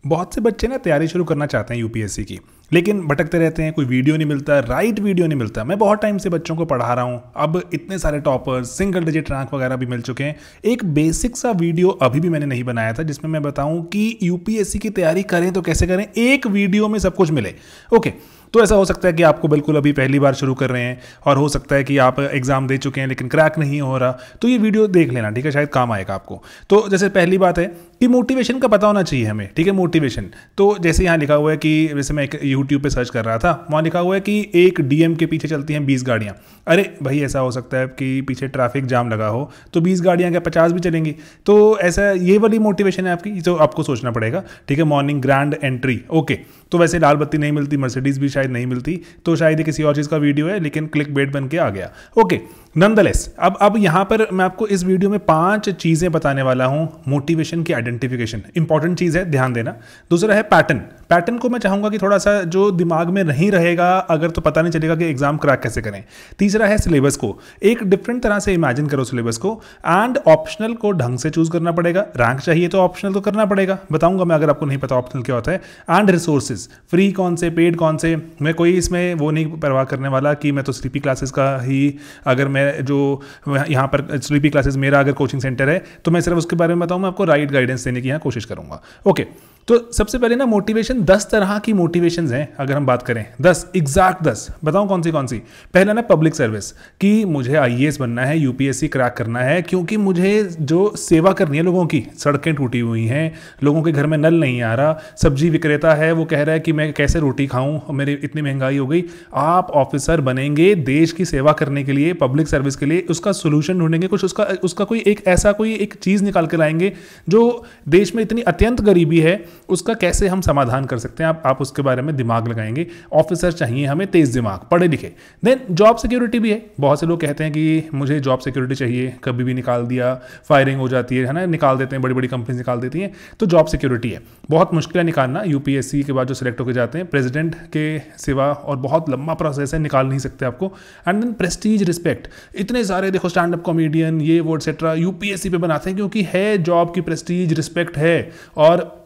बहुत से बच्चे ना तैयारी शुरू करना चाहते हैं यूपीएससी की, लेकिन भटकते रहते हैं। कोई वीडियो नहीं मिलता, राइट वीडियो नहीं मिलता। मैं बहुत टाइम से बच्चों को पढ़ा रहा हूँ, अब इतने सारे टॉपर्स, सिंगल डिजिट रैंक वगैरह भी मिल चुके हैं। एक बेसिक सा वीडियो अभी भी मैंने नहीं बनाया था जिसमें मैं बताऊं कि यूपीएससी की तैयारी करें तो कैसे करें, एक वीडियो में सब कुछ मिले। ओके, तो ऐसा हो सकता है कि आपको बिल्कुल अभी पहली बार शुरू कर रहे हैं और हो सकता है कि आप एग्जाम दे चुके हैं लेकिन क्रैक नहीं हो रहा, तो ये वीडियो देख लेना, ठीक है, शायद काम आएगा आपको। तो जैसे पहली बात है कि मोटिवेशन का पता होना चाहिए हमें, ठीक है। मोटिवेशन तो जैसे यहाँ लिखा हुआ है कि जैसे मैं एक यूट्यूब पे सर्च कर रहा था, वहाँ लिखा हुआ है कि एक डीएम के पीछे चलती हैं 20 गाड़ियाँ। अरे भाई, ऐसा हो सकता है कि पीछे ट्रैफिक जाम लगा हो तो 20 गाड़ियाँ क्या 50 भी चलेंगी। तो ऐसा ये वाली मोटिवेशन है आपकी, तो आपको सोचना पड़ेगा, ठीक है। मॉर्निंग ग्रैंड एंट्री, ओके, तो वैसे लाल बत्ती नहीं मिलती, मर्सिडीज भी शायद नहीं मिलती, तो शायद ये किसी और चीज़ का वीडियो है, लेकिन क्लिक बेट बन के आ गया। ओके, नॉनदलेस अब यहाँ पर मैं आपको इस वीडियो में 5 चीज़ें बताने वाला हूँ। मोटिवेशन की आइडेंटिफिकेशन इंपॉर्टेंट चीज़ है, ध्यान देना। दूसरा है पैटर्न को मैं चाहूँगा कि थोड़ा सा जो दिमाग में नहीं रहेगा अगर, तो पता नहीं चलेगा कि एग्जाम क्रैक कैसे करें। तीसरा है सिलेबस को एक डिफरेंट तरह से इमेजिन करो सिलेबस को, एंड ऑप्शनल को ढंग से चूज करना पड़ेगा। रैंक चाहिए तो ऑप्शनल तो करना पड़ेगा, बताऊंगा मैं अगर आपको नहीं पता ऑप्शनल क्या होता है। एंड रिसोर्सेज, फ्री कौन से, पेड कौन से। मैं कोई इसमें वो नहीं परवाह करने वाला कि मैं तो स्लीपी क्लासेस का ही, अगर मैं जो यहाँ पर स्लीपी क्लासेस मेरा अगर कोचिंग सेंटर है तो मैं सिर्फ उसके बारे में बताऊँ, मैं आपको राइट गाइडेंस देने की यहाँ कोशिश करूँगा। ओके, तो सबसे पहले ना मोटिवेशन, 10 तरह की मोटिवेशंस हैं अगर हम बात करें, 10 एग्जैक्ट 10 बताऊं कौन सी। पहला ना पब्लिक सर्विस, कि मुझे आईएएस बनना है, यूपीएससी क्रैक करना है, क्योंकि मुझे जो सेवा करनी है लोगों की। सड़कें टूटी हुई हैं, लोगों के घर में नल नहीं आ रहा, सब्जी विक्रेता है वो कह रहा है कि मैं कैसे रोटी खाऊं, मेरी इतनी महंगाई हो गई। आप ऑफिसर बनेंगे देश की सेवा करने के लिए, पब्लिक सर्विस के लिए, उसका सोल्यूशन ढूंढेंगे, कुछ उसका कोई एक चीज़ निकाल कर लाएंगे जो देश में इतनी अत्यंत गरीबी है, उसका कैसे हम समाधान कर सकते हैं, आप उसके बारे में दिमाग लगाएंगे। ऑफिसर चाहिए हमें तेज दिमाग, पढ़े लिखे। देन जॉब सिक्योरिटी भी है, बहुत से लोग कहते हैं कि मुझे जॉब सिक्योरिटी चाहिए, कभी भी निकाल दिया, फायरिंग हो जाती है ना, निकाल देते हैं, बड़ी बड़ी कंपनी निकाल देती हैं, तो जॉब सिक्योरिटी है। बहुत मुश्किल है निकालना, यूपीएससी के बाद जो सिलेक्ट होकर जाते हैं, प्रेसिडेंट के सिवा, और बहुत लंबा प्रोसेस है, निकाल नहीं सकते आपको। एंड देन प्रेस्टीज, रिस्पेक्ट, इतने सारे देखो स्टैंड अप कॉमेडियन ये वो एटसेट्रा यूपीएससी पे बनाते हैं क्योंकि है जॉब की प्रेस्टीज, रिस्पेक्ट है। और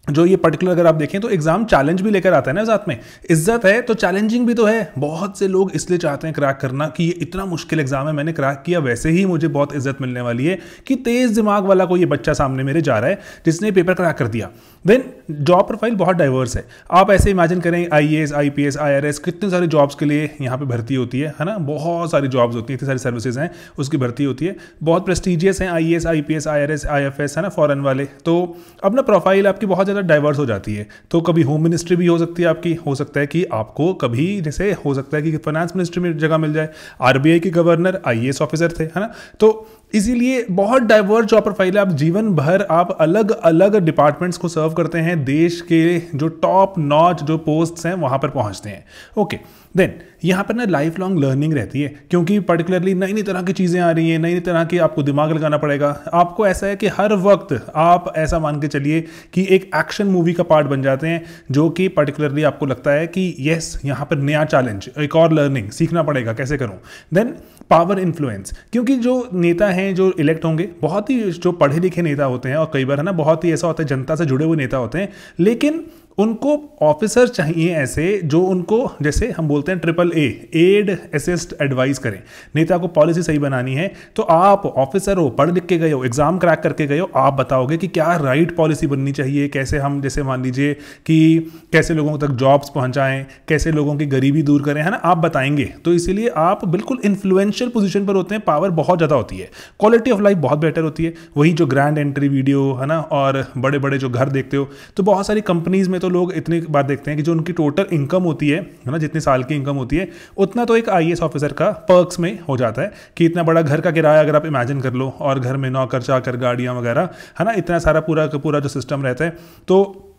जो ये पर्टिकुलर अगर आप देखें तो एग्जाम चैलेंज भी लेकर आता है ना साथ में, इज्जत है तो चैलेंजिंग भी तो है। बहुत से लोग इसलिए चाहते हैं क्रैक करना कि ये इतना मुश्किल एग्जाम है, मैंने क्रैक किया, वैसे ही मुझे बहुत इज्जत मिलने वाली है कि तेज दिमाग वाला कोई ये बच्चा सामने मेरे जा रहा है जिसने पेपर क्रैक कर दिया। देन जॉब प्रोफाइल बहुत डाइवर्स है। आप ऐसे इमेजिन करें, आईएएस, आईपीएस, आईआरएस, कितने सारे जॉब्स के लिए यहाँ पे भर्ती होती है ना, बहुत सारी जॉब्स होती हैं, इतनी सारी सर्विसेज हैं, उसकी भर्ती होती है, बहुत प्रेस्टिजियस हैं आईएएस, आईपीएस, आईआरएस, आईएफएस, है ना, फॉरेन वाले। तो अब ना प्रोफाइल आपकी बहुत ज़्यादा डाइवर्स हो जाती है। तो कभी होम मिनिस्ट्री भी हो सकती है आपकी, हो सकता है कि आपको कभी, जैसे हो सकता है कि फाइनेंस मिनिस्ट्री में जगह मिल जाए, आरबीआई के गवर्नर आईएएस ऑफिसर थे, है ना। तो इसीलिए बहुत डाइवर्स जॉब प्रोफाइल है। आप जीवन भर आप अलग अलग डिपार्टमेंट्स को सर्व करते हैं, देश के जो टॉप नॉच जो पोस्ट्स हैं वहां पर पहुंचते हैं। ओके, देन यहाँ पर ना लाइफ लॉन्ग लर्निंग रहती है, क्योंकि पर्टिकुलरली नई नई तरह की चीज़ें आ रही हैं, नई नई तरह की आपको दिमाग लगाना पड़ेगा। आपको ऐसा है कि हर वक्त आप ऐसा मान के चलिए कि एक एक्शन मूवी का पार्ट बन जाते हैं, जो कि पर्टिकुलरली आपको लगता है कि यस, यहाँ पर नया चैलेंज, एक और लर्निंग सीखना पड़ेगा, कैसे करूँ। देन पावर इन्फ्लुएंस, क्योंकि जो नेता हैं जो इलेक्ट होंगे, बहुत ही जो पढ़े लिखे नेता होते हैं, और कई बार है ना बहुत ही ऐसा होता है जनता से जुड़े हुए नेता होते हैं, लेकिन उनको ऑफिसर चाहिए ऐसे जो उनको, जैसे हम बोलते हैं triple A, aid assist advice करें। नेता को पॉलिसी सही बनानी है तो आप ऑफिसर हो, पढ़ लिख के गए हो, एग्जाम क्रैक करके गए हो, आप बताओगे कि क्या राइट पॉलिसी बननी चाहिए, कैसे हम, जैसे मान लीजिए कि कैसे लोगों तक जॉब्स पहुंचाएं, कैसे लोगों की गरीबी दूर करें, है ना, आप बताएंगे। तो इसीलिए आप बिल्कुल इन्फ्लुएंशियल पोजीशन पर होते हैं, पावर बहुत ज़्यादा होती है, क्वालिटी ऑफ लाइफ बहुत बेटर होती है। वही जो ग्रैंड एंट्री वीडियो है ना, और बड़े बड़े जो घर देखते हो, तो बहुत सारी कंपनीज में तो लोग इतनी बात देखते हैं कि जो उनकी टोटल इनकम होती है ना, जितने साल की इनकम होती है, उतना तो एक आईएएस ऑफिसर का पर्क्स में हो जाता है कि इतना बड़ा घर का किराया अगर आप इमेजिन कर लो, और घर में नौकर चाकर, गाड़ियां वगैरह, है ना, इतना सारा पूरा का पूरा जो सिस्टम रहता है। तो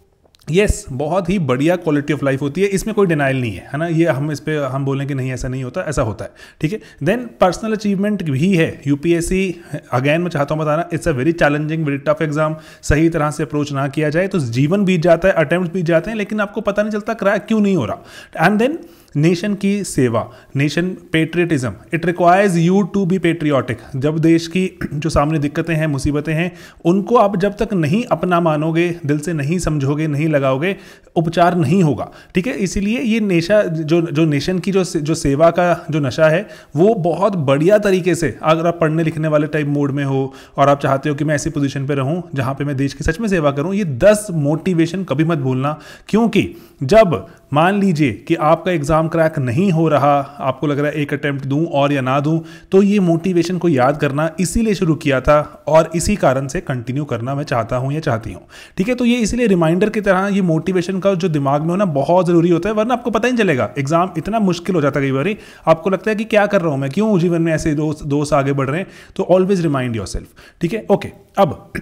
यस बहुत ही बढ़िया क्वालिटी ऑफ लाइफ होती है, इसमें कोई डिनाइल नहीं है ना। ये हम इस पे हम बोलें कि नहीं ऐसा नहीं होता, ऐसा होता है, ठीक है। देन पर्सनल अचीवमेंट भी है यूपीएससी। अगेन मैं चाहता हूँ बताना, it's a very challenging, very tough exam. सही तरह से अप्रोच ना किया जाए तो जीवन बीत जाता है, अटेम्प्ट बीत जाते हैं, लेकिन आपको पता नहीं चलता क्रैक क्यों नहीं हो रहा। एंड देन नेशन की सेवा, nation patriotism, it requires you to be patriotic. जब देश की जो सामने दिक्कतें हैं, मुसीबतें हैं, उनको आप जब तक नहीं अपना मानोगे, दिल से नहीं समझोगे, नहीं लगाओगे, उपचार नहीं होगा, ठीक है। इसीलिए ये नेशा जो नेशन की जो सेवा का जो नशा है, वो बहुत बढ़िया तरीके से, अगर आप पढ़ने लिखने वाले टाइप मोड में हो और आप चाहते हो कि मैं ऐसी पोजीशन पे रहूं जहां पे मैं देश की सच में सेवा करूं, ये 10 मोटिवेशन कभी मत भूलना। क्योंकि जब मान लीजिए कि आपका एग्जाम क्रैक नहीं हो रहा, आपको लग रहा है एक अटेम्प्ट दूं और या ना दूं, तो ये मोटिवेशन को याद करना इसीलिए शुरू किया था और इसी कारण से कंटिन्यू करना मैं चाहता हूं या चाहती हूं, ठीक है। तो ये इसलिए रिमाइंडर की तरह ये मोटिवेशन का जो दिमाग में होना बहुत जरूरी होता है, वरना आपको पता ही नहीं चलेगा। एग्जाम इतना मुश्किल हो जाता है कई बार, आपको लगता है कि क्या कर रहा हूं मैं, क्यों जीवन में ऐसे दोस्त आगे बढ़ रहे हैं। तो ऑलवेज रिमाइंड योरसेल्फ, ठीक है। ओके, अब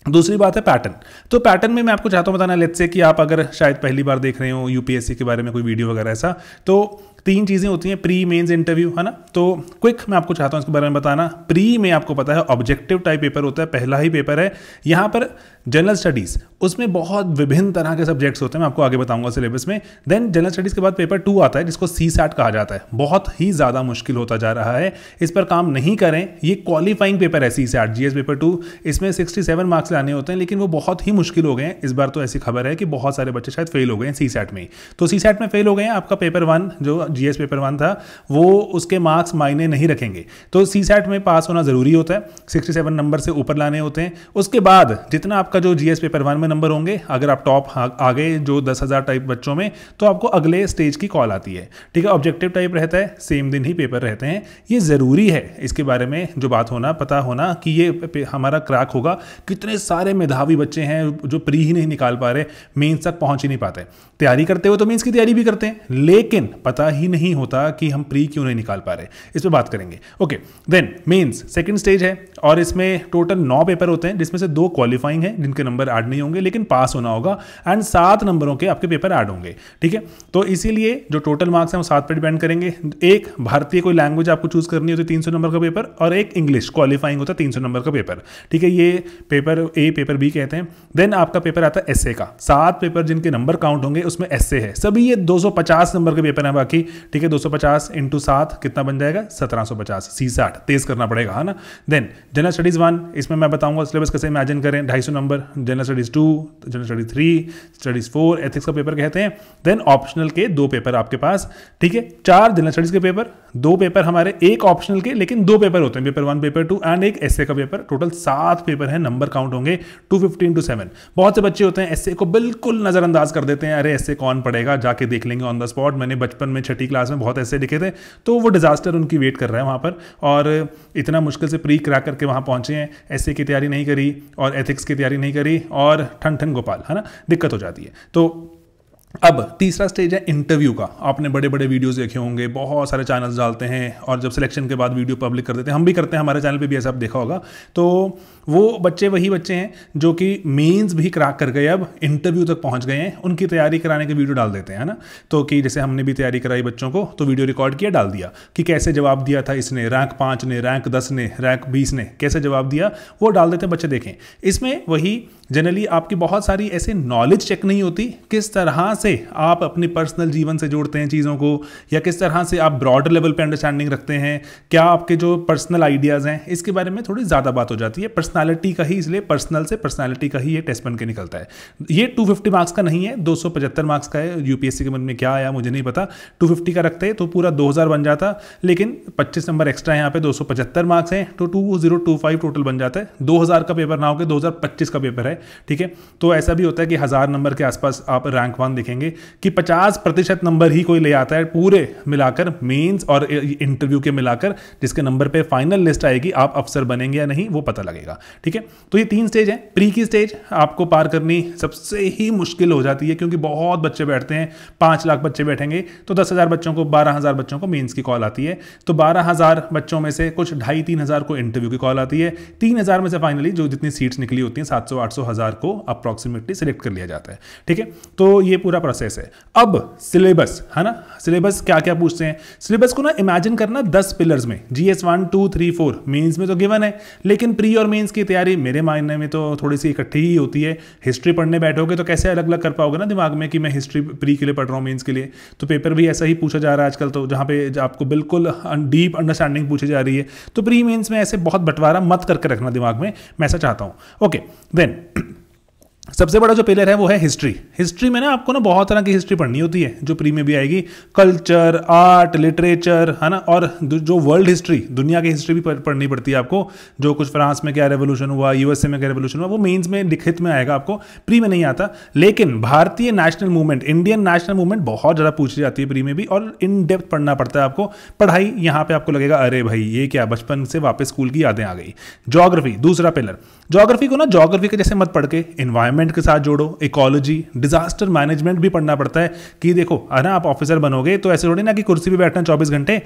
दूसरी बात है पैटर्न। तो पैटर्न में मैं आपको चाहता हूं बताना, लेट्स से कि आप अगर शायद पहली बार देख रहे हो यूपीएससी के बारे में कोई वीडियो वगैरह ऐसा, तो 3 चीज़ें होती हैं, प्री, मेंस, इंटरव्यू, है ना। तो क्विक मैं आपको चाहता हूं इसके बारे में बताना। प्री में आपको पता है ऑब्जेक्टिव टाइप पेपर होता है, पहला ही पेपर है। यहाँ पर जनरल स्टडीज़, उसमें बहुत विभिन्न तरह के सब्जेक्ट्स होते हैं, मैं आपको आगे बताऊंगा सिलेबस में। देन जनरल स्टडीज़ के बाद पेपर 2 आता है, जिसको CSAT कहा जाता है। बहुत ही ज़्यादा मुश्किल होता जा रहा है, इस पर काम नहीं करें। ये क्वालिफाइंग पेपर है CSAT, GS पेपर 2। इसमें 67 मार्क्स लाने होते हैं, लेकिन वो बहुत ही मुश्किल हो गए हैं इस बार। तो ऐसी खबर है कि बहुत सारे बच्चे शायद फेल हो गए हैं CSAT में। तो CSAT में फेल हो गए हैं, आपका पेपर 1 जो GS पेपर 1 था, वो उसके मार्क्स मायने नहीं रखेंगे। तो CSAT में पास होना जरूरी होता है, 67 नंबर से ऊपर लाने होते हैं। उसके बाद जितना आपका जो GS पेपर 1 में नंबर होंगे, अगर आप टॉप आ गए जो 10,000 टाइप बच्चों में, तो आपको अगले स्टेज की कॉल आती है, ठीक है। ऑब्जेक्टिव टाइप रहता है, सेम दिन ही पेपर रहते हैं। ये जरूरी है इसके बारे में जो बात होना, पता होना कि ये हमारा क्रैक होगा। कितने सारे मेधावी बच्चे हैं जो प्री ही नहीं निकाल पा रहे, मेंस तक पहुंच ही नहीं पाते। तैयारी करते हो तो मेंस की तैयारी भी करते हैं, लेकिन पता ही नहीं होता कि हम प्री क्यों नहीं निकाल पा रहे। इस पर बात करेंगे। Okay, then mains second stage है और इसमें टोटल 9 पेपर होते हैं, जिसमें से 2 क्वालिफाइंग हैं जिनके नंबर ऐड नहीं होंगे, लेकिन पास होना होगा। एंड 7 नंबरों के आपके पेपर ऐड होंगे, ठीक है। तो इसीलिए जो टोटल मार्क्स हैं वो 7 पर डिपेंड करेंगे। एक भारतीय कोई लैंग्वेज आपको चूज करनी होती है 300 नंबर का पेपर, और एक इंग्लिश क्वालिफाइंग होता है 300 नंबर का पेपर, ठीक है। ये पेपर ए, पेपर बी कहते हैं। देन आपका पेपर आता है एसए का, 7 पेपर जिनके नंबर काउंट होंगे उसमें एसए है। सभी ये 250 नंबर के पेपर हैं बाकी, ठीक है। 250 इंटू 7 कितना बन जाएगा, 1750। CSAT तेज करना पड़ेगा, है ना। देन जनरल स्टडीज 1, इसमें मैं बताऊंगा सिलेबस कैसे इमेजिन करें, 250 number. General studies 2, general studies 3, studies 4, ethics का पेपर कहते हैं। देन ऑप्शनल के 2 पेपर आपके पास, ठीक है। 4 जनरल स्टडीज के पेपर, 2 पेपर हमारे, एक ऑप्शनल के, लेकिन 2 पेपर होते हैं, पेपर 1, पेपर 2 एंड एक एसए का पेपर। टोटल 7 पेपर है, नंबर काउंट होंगे 250 इंटू 7। बहुत से बच्चे होते हैं एसए को बिल्कुल नजरअंदाज कर देते हैं, अरे एसए कौन पढ़ेगा, जाके देख लेंगे ऑन द स्पॉट। मैंने बचपन में 6ठी क्लास में बहुत ऐसे लिखे थे, तो वो डिजास्टर उनकी वेट कर रहा है वहां पर, और इतना मुश्किल से प्री क्रैक करके वहां पहुंचे हैं, एसए की तैयारी नहीं करी और एथिक्स की तैयारी नहीं करी, और ठन ठन गोपाल, है ना, दिक्कत हो जाती है। तो अब तीसरा स्टेज है इंटरव्यू का। आपने बड़े बड़े वीडियोस देखे होंगे, बहुत सारे चैनल्स डालते हैं और जब सिलेक्शन के बाद वीडियो पब्लिक कर देते हैं, हम भी करते हैं, हमारे चैनल पे भी ऐसा आप देखा होगा। तो वो बच्चे वही बच्चे हैं जो कि मेंस भी क्रैक कर गए, अब इंटरव्यू तक पहुंच गए हैं, उनकी तैयारी कराने के वीडियो डाल देते हैं, है ना। तो कि जैसे हमने भी तैयारी कराई बच्चों को, तो वीडियो रिकॉर्ड किया, डाल दिया कि कैसे जवाब दिया था इसने, रैंक 5 ने, रैंक 10 ने, रैंक 20 ने, कैसे जवाब दिया, वो डाल देते हैं, बच्चे देखें। इसमें वही जनरली आपकी बहुत सारी ऐसे नॉलेज चेक नहीं होती, किस तरह से आप अपने पर्सनल जीवन से जोड़ते हैं चीज़ों को, या किस तरह से आप ब्रॉडर लेवल पे अंडरस्टैंडिंग रखते हैं, क्या आपके जो पर्सनल आइडियाज़ हैं, इसके बारे में थोड़ी ज़्यादा बात हो जाती है। पर्सनालिटी का ही, इसलिए पर्सनल से पर्सनालिटी का ही ये टेस्ट बन के निकलता है। ये 250 मार्क्स का नहीं है, 275 मार्क्स का है। यूपीएससी के मन में क्या आया मुझे नहीं पता, 250 का रखते तो पूरा 2000 बन जाता, लेकिन 25 नंबर एक्स्ट्रा यहाँ पे 275 मार्क्स हैं, तो 2025 टोटल बन जाता है। 2000 का पेपर ना होकर 2025 का पेपर है, ठीक है। तो ऐसा भी होता है कि 1000 नंबर के आसपास आप रैंक 1 देखेंगे कि 50% नंबर ही कोई ले आता है पूरे मिलाकर, मेंस और इंटरव्यू के मिलाकर, जिसके नंबर पे फाइनल लिस्ट आएगी, आप अफसर बनेंगे या नहीं वो पता लगेगा। ठीक है, तो ये 3 स्टेज है। प्री की स्टेज आपको पार करनी सबसे ही मुश्किल हो जाती है, क्योंकि बहुत बच्चे बैठते हैं, 5 लाख बच्चे बैठेंगे तो 10,000 बच्चों को, 12,000 बच्चों को मेंस की कॉल आती है। तो 12,000 बच्चों में से कुछ 2,500-3,000 को इंटरव्यू की कॉल आती है, 3,000 में से फाइनली जो जितनी सीट्स निकली होती हैं 700-800,000 को अप्रॉक्सीमेटली सिलेक्ट कर लिया जाता है। ठीक है, तो ये पूरा प्रोसेस है। अब सिलेबस है ना, सिलेबस क्या क्या पूछते हैं, सिलेबस को ना इमेजिन करना 10 पिलर्स में, GS 1 2 3 4 मेंस में तो गिवन है, लेकिन प्री और मेंस की तैयारी मेरे मायने में तो थोड़ी सी इकट्ठी ही होती है। हिस्ट्री पढ़ने बैठोगे तो कैसे अलग अलग कर पाओगे ना दिमाग में कि मैं हिस्ट्री प्री के लिए पढ़ रहा हूँ, मेंस के लिए। तो पेपर भी ऐसा ही पूछा जा रहा है आजकल, तो जहाँ पे आपको बिल्कुल डीप अंडरस्टैंडिंग पूछी जा रही है। तो प्री मेंस में ऐसे बहुत बंटवारा मत करके रखना दिमाग में, मैं ऐसा चाहता हूँ। ओके, देन सबसे बड़ा जो पिलर है वो है हिस्ट्री। हिस्ट्री में ना आपको ना बहुत तरह की हिस्ट्री पढ़नी होती है, जो प्री में भी आएगी, कल्चर, आर्ट, लिटरेचर है ना, और जो वर्ल्ड हिस्ट्री, दुनिया की हिस्ट्री भी पढ़नी पड़ती है आपको। जो कुछ फ्रांस में क्या रेवोल्यूशन हुआ, यूएसए में क्या रेवोल्यूशन हुआ, वो मेंस में लिखित में आएगा आपको, प्री में नहीं आता। लेकिन भारतीय national movement, Indian national movement बहुत ज़्यादा पूछी जाती है प्री में भी, और इन डेप्थ पढ़ना पड़ता है आपको। पढ़ाई यहाँ पे आपको लगेगा अरे भाई ये क्या, बचपन से वापस स्कूल की यादें आ गई। ज्योग्राफी दूसरा पिलर, ज्योग्राफी को ना ज्योग्राफी के जैसे मत पढ़ के एनवायरमेंट के साथ जोड़ो, इकोलॉजी, डिजास्टर मैनेजमेंट भी पढ़ना पड़ता है। कि देखो है ना, आप ऑफिसर बनोगे तो ऐसे थोड़ी ना कि कुर्सी पे बैठना 24 घंटे।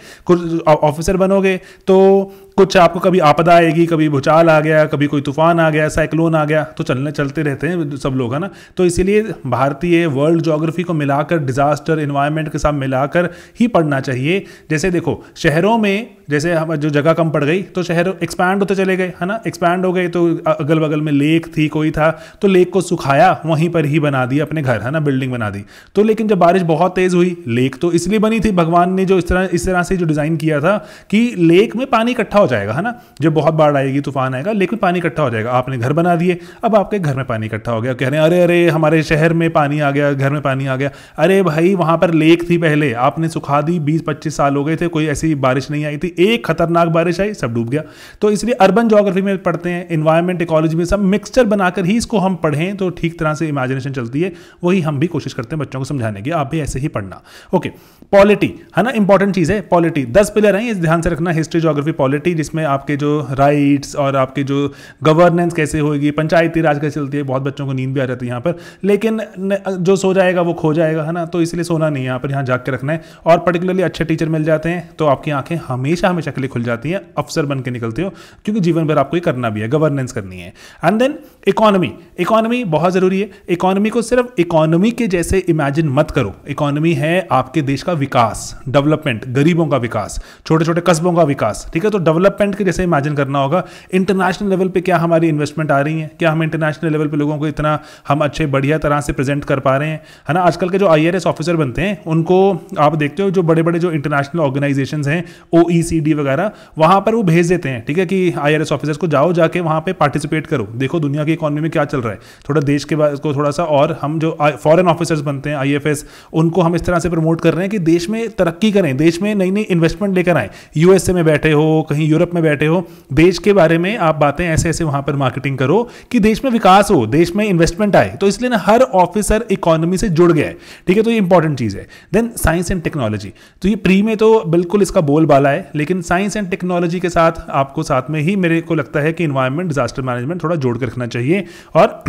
ऑफिसर बनोगे तो कुछ आपको कभी आपदा आएगी, कभी भूचाल आ गया, कभी कोई तूफान आ गया, साइक्लोन आ गया, तो चलते रहते हैं सब लोग है ना। तो इसीलिए भारतीय वर्ल्ड ज्योग्राफी को मिलाकर, डिजास्टर एनवायरमेंट के साथ मिलाकर ही पढ़ना चाहिए। जैसे देखो शहरों में जैसे हम जो जगह कम पड़ गई तो शहर एक्सपैंड होते चले गए है ना, एक्सपैंड हो गए तो अगल बगल में लेक थी, कोई था तो लेक को सुखाया, वहीं पर ही बना दिया अपने घर है ना, बिल्डिंग बना दी। तो लेकिन जब बारिश बहुत तेज हुई, लेक तो इसलिए बनी थी, भगवान ने जो इस तरह से जो डिजाइन किया था कि लेक में पानी इकट्ठा हो जाएगा है ना, जब बहुत बाढ़ आएगी, तूफान आएगा, लेक में पानी इकट्ठा हो जाएगा। आपने घर बना दिए, अब आपके घर में पानी इकट्ठा हो गया, कह रहे हैं अरे अरे हमारे शहर में पानी आ गया, घर में पानी आ गया। अरे भाई वहां पर लेक थी पहले, आपने सुखा दी, 20-25 साल हो गए थे, कोई ऐसी बारिश नहीं आई थी, एक खतरनाक बारिश आई, सब डूब गया। तो इसलिए अर्बन ज्योग्राफी में पढ़ते हैं, एनवायरमेंट, इकोलॉजी में, सब मिक्सचर बनाकर ही इसको हम पढ़ें तो ठीक तरह से इमेजिनेशन चलती है। वही हम भी कोशिश करते हैं बच्चों को समझाने की, आप भी ऐसे ही पढ़ना। ओके, पॉलिटी है ना, इंपॉर्टेंट चीज है पॉलिटी। 10 पिलर हैं, इस ध्यान से रखना, हिस्ट्री, ज्योग्राफी, पॉलिटी, जिसमें आपके जो राइट्स और आपके जो गवर्नेंस कैसे होगी, पंचायती राज कैसे चलती है। बहुत बच्चों को नींद भी आ जाती है यहाँ पर, लेकिन जो सो जाएगा वो खो जाएगा है ना, तो इसलिए सोना नहीं है यहाँ पर, यहाँ जाग के रखना है। और पर्टिकुलरली अच्छे टीचर मिल जाते हैं तो आपकी आंखें हमेशा हमेशा के लिए खुल जाती हैं, अफसर बन के निकलते हो, क्योंकि जीवन भर आपको ये करना भी है, गवर्नेंस करनी है। एंड देन इकोनॉमी, इकोनॉमी बहुत जरूरी है। इकोनॉमी को सिर्फ इकोनॉमी के जैसे इमेजिन मत करो। इकोनॉमी है आपके देश का विकास, डेवलपमेंट, गरीबों का विकास, छोटे छोटे कस्बों का विकास। ठीक है, तो डेवलपमेंट के जैसे इमेजिन करना होगा। इंटरनेशनल लेवल पे क्या हमारी इन्वेस्टमेंट आ रही है, क्या हम इंटरनेशनल लेवल पे लोगों को इतना हम अच्छे बढ़िया तरह से प्रेजेंट कर पा रहे हैं है ना। आजकल के जो IRS ऑफिसर बनते हैं उनको आप देखते हो, जो बड़े बड़े जो इंटरनेशनल ऑर्गेनाइजेशंस हैं, OECD वगैरह, वहां पर वो भेज देते हैं। ठीक है, कि IRS ऑफिसर्स को जाओ, जाके वहां पे पार्टिसिपेट करो, देखो दुनिया की इकोनॉमी में क्या चल रहा है, थोड़ा देश के बाद को थोड़ा सा। और हम जो फॉरेन ऑफिसर्स बनते हैं, IFS, उनको हम इस तरह से प्रमोट कर रहे हैं कि देश में तरक्की करें, देश में नई नई इन्वेस्टमेंट लेकर आए। USA में बैठे हो, कहीं यूरोप में बैठे हो, देश के बारे में आप बातें ऐसे ऐसे वहां पर मार्केटिंग करो कि देश में विकास हो, देश में इन्वेस्टमेंट आए। तो इसलिए ना हर ऑफिसर इकोनॉमी से जुड़ गया है। ठीक है, तो ये इंपॉर्टेंट चीज है। देन साइंस एंड टेक्नोलॉजी, तो ये प्री में तो बिल्कुल इसका बोलबाला है, लेकिन साइंस एंड टेक्नोलॉजी के साथ आपको साथ में ही मेरे को लगता है कि इन्वायरमेंट, डिजास्टर मैनेजमेंट थोड़ा जोड़ कर रखना चाहिए और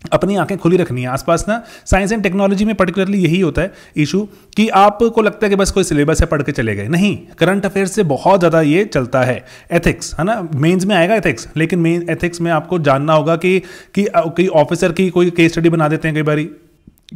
अपनी आंखें खुली रखनी है आसपास ना। साइंस एंड टेक्नोलॉजी में पर्टिकुलरली यही होता है इशू कि आपको लगता है कि बस कोई सिलेबस है, पढ़ के चले गए, नहीं, करंट अफेयर्स से बहुत ज़्यादा ये चलता है। एथिक्स है ना, मेंस में आएगा एथिक्स, लेकिन मेन एथिक्स में आपको जानना होगा कि ऑफिसर की कोई केस स्टडी बना देते हैं कई बारी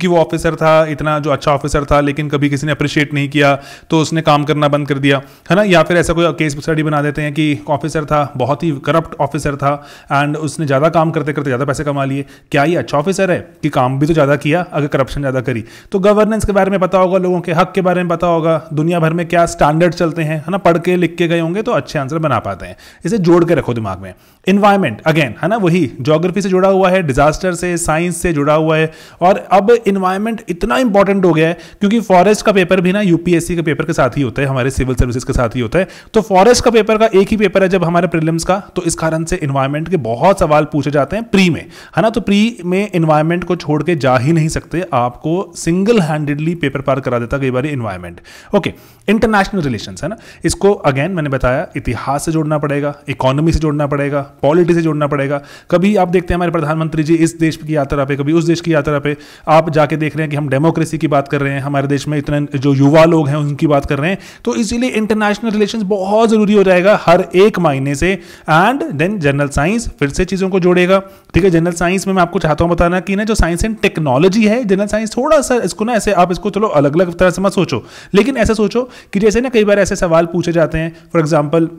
कि वो ऑफिसर था, इतना जो अच्छा ऑफिसर था, लेकिन कभी किसी ने अप्रिशिएट नहीं किया तो उसने काम करना बंद कर दिया है ना। या फिर ऐसा कोई केस स्टडी बना देते हैं कि ऑफिसर था, बहुत ही करप्ट ऑफिसर था, एंड उसने ज़्यादा काम करते करते ज़्यादा पैसे कमा लिए। क्या ये अच्छा ऑफिसर है कि काम भी तो ज़्यादा किया अगर करप्शन ज़्यादा करी। तो गवर्नेंस के बारे में पता होगा, लोगों के हक के बारे में पता होगा, दुनिया भर में क्या स्टैंडर्ड चलते हैं है ना, पढ़ के लिख के गए होंगे तो अच्छे आंसर बना पाते हैं। इसे जोड़ के रखो दिमाग में। इन्वायरमेंट अगेन है ना, वही ज्योग्राफी से जुड़ा हुआ है, डिजास्टर से, साइंस से जुड़ा हुआ है। और अब इन्वायरमेंट इतना इंपॉर्टेंट हो गया है क्योंकि फॉरेस्ट का पेपर भी ना यूपीएससी के पेपर के साथ ही होता है, हमारे सिविल सर्विसेज के साथ ही होता है। तो फॉरेस्ट का पेपर का एक ही पेपर है जब हमारे प्रीलिम्स का, तो इस कारण से इन्वायरमेंट के बहुत सवाल पूछे जाते हैं प्री में, है ना। तो प्री में इन्वायरमेंट को छोड़ के जा ही नहीं सकते, आपको सिंगल हैंडेडली पेपर पार करा देता कई बार इन्वायरमेंट। ओके, इंटरनेशनल रिलेशंस है ना, इसको अगेन मैंने बताया इतिहास से जोड़ना पड़ेगा, इकोनॉमी से जोड़ना पड़ेगा, पॉलिटी से जोड़ना पड़ेगा। कभी आप देखते हैं हमारे प्रधानमंत्री जी इस देश की यात्रा पे, कभी उस देश की यात्रा पे, आप जाके देख रहे हैं कि हम डेमोक्रेसी की बात कर रहे हैं, हमारे देश में इतने जो युवा लोग हैं उनकी बात कर रहे हैं। तो इसीलिए इंटरनेशनल रिलेशंस बहुत जरूरी हो जाएगा हर एक महीने से। एंड देन जनरल साइंस फिर से चीजों को जोड़ेगा, ठीक है। जनरल साइंस में मैं आपको चाहता हूं बताना कि ना जो साइंस एंड टेक्नोलॉजी है, जनरल साइंस थोड़ा सा इसको ना ऐसे आप इसको चलो अलग अलग तरह से मत सोचो, लेकिन ऐसा सोचो कि जैसे ना कई बार ऐसे सवाल पूछे जाते हैं, फॉर एग्जाम्पल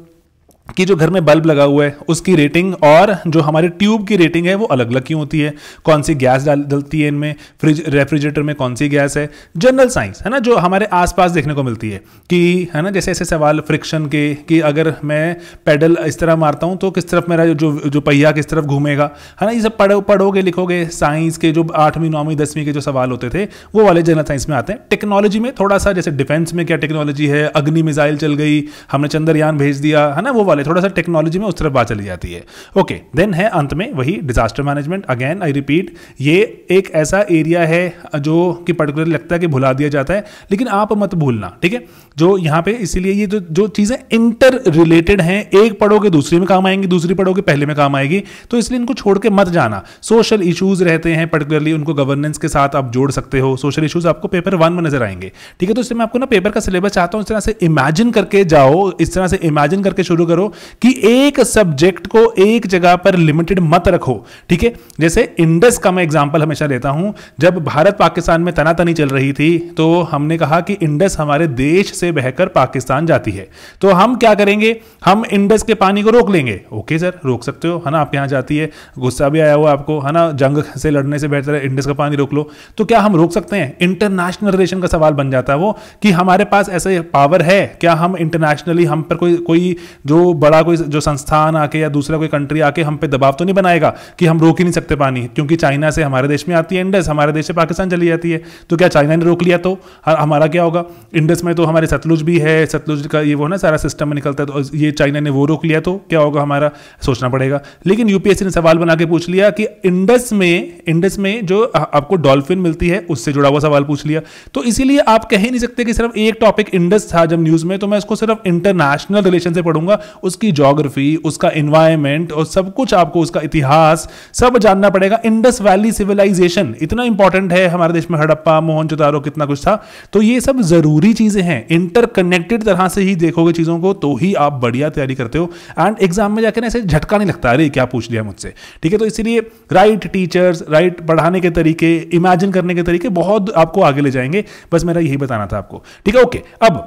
कि जो घर में बल्ब लगा हुआ है उसकी रेटिंग और जो हमारे ट्यूब की रेटिंग है वो अलग अलग क्यों होती है, कौन सी गैस डलती है इनमें, फ्रिज रेफ्रिजरेटर में कौन सी गैस है। जनरल साइंस है ना, जो हमारे आसपास देखने को मिलती है कि है ना, जैसे ऐसे सवाल फ्रिक्शन के कि अगर मैं पेडल इस तरह मारता हूं तो किस तरफ मेरा जो पहिया किस तरफ घूमेगा, है ना। ये सब पढ़ोगे लिखोगे, साइंस के जो 8वीं 9वीं 10वीं के जो सवाल होते थे वो वाले जनरल साइंस में आते हैं। टेक्नोलॉजी में थोड़ा सा जैसे डिफेंस में क्या टेक्नोलॉजी है, अग्नि मिसाइल चल गई, हमने चंद्रयान भेज दिया, है ना, वो वाले थोड़ा सा टेक्नोलॉजी में उस तरफ बात चली जाती है। ओके, देन है अंत में वही disaster management. Again I repeat, ये एक ऐसा एरिया है जो कि पर्टिकुलरली लगता है कि भुला दिया जाता है, लेकिन आप मत भूलना, ठीक है। जो यहाँ पे इसीलिए ये जो चीजें इंटर रिलेटेड हैं, एक पढ़ोगे दूसरी में काम आएंगी, दूसरी पढ़ोगे पहले में काम आएगी, तो इसलिए इनको छोड़ के मत जाना। सोशल इश्यूज रहते हैं पर्टिकुलरली, उनको गवर्नेंस के साथ आप जोड़ सकते हो। सोशल इश्यूज आपको पेपर 1 में नजर आएंगे, ठीक है। तो इसलिए मैं आपको ना पेपर का सिलेबस चाहता हूं इस तरह से इमेजिन करके जाओ, इस तरह से इमेजिन करके शुरू करो कि एक सब्जेक्ट को एक जगह पर लिमिटेड मत रखो, ठीक है। जैसे इंडस का मैं एग्जांपल हमेशा लेता हूं, जब भारत पाकिस्तान में तनातनी चल रही थी तो हमने कहा कि इंडस हमारे देश से बहकर पाकिस्तान जाती है, तो हम क्या करेंगे, हम इंडस के पानी को रोक लेंगे। ओके सर, रोक सकते हो, है ना, आपके यहां जाती है, गुस्सा भी आया हुआ आपको, है ना, जंग से लड़ने से बेहतर है इंडस का पानी रोक लो, तो क्या हम रोक सकते हैं? इंटरनेशनल रिलेशन का सवाल बन जाता है वो कि हमारे पास ऐसे पावर है क्या, हम इंटरनेशनली हम पर कोई जो बड़ा कोई जो संस्थान आके या दूसरा कोई कंट्री आके हम पे दबाव तो नहीं बनाएगा कि हम रोक ही नहीं सकते पानी, क्योंकि चाइना से हमारे देश में आती है इंडस, हमारे देश से पाकिस्तान चली जाती है, तो क्या चाइना ने रोक लिया तो हमारा क्या होगा? इंडस में तो हमारे सतलुज भी है, सतलुज का ये वो ना सारा सिस्टम में निकलता है, तो ये चाइना ने वो रोक लिया तो क्या होगा हमारा, सोचना पड़ेगा। लेकिन यूपीएससी ने सवाल बना के पूछ लिया कि इंडस में जो आपको डॉल्फिन मिलती है उससे जुड़ा हुआ सवाल पूछ लिया। तो इसीलिए आप कह ही नहीं सकते कि सिर्फ एक टॉपिक इंडस था जब न्यूज में, तो मैं उसको सिर्फ इंटरनेशनल रिलेशन से पढ़ूंगा, उसकी ज्योग्राफी, उसका एनवायरनमेंट और सब कुछ, आपको उसका इतिहास सब जानना पड़ेगा। इंडस वैली सिविलाइजेशन इतना इंपॉर्टेंट है हमारे देश में, हड़प्पा, मोहनजोदारो, कितना कुछ था। तो ये सब जरूरी चीजें हैं, इंटरकनेक्टेड तरह से ही देखोगे चीजों को तो ही आप बढ़िया तैयारी करते हो एंड एग्जाम में जाकर ऐसे झटका नहीं लगता, अरे क्या पूछ लिया मुझसे, ठीक है। तो इसीलिए राइट टीचर्स, राइट पढ़ाने के तरीके, इमेजिन करने के तरीके बहुत आपको आगे ले जाएंगे। बस मेरा यही बताना था आपको, ठीक है। ओके, अब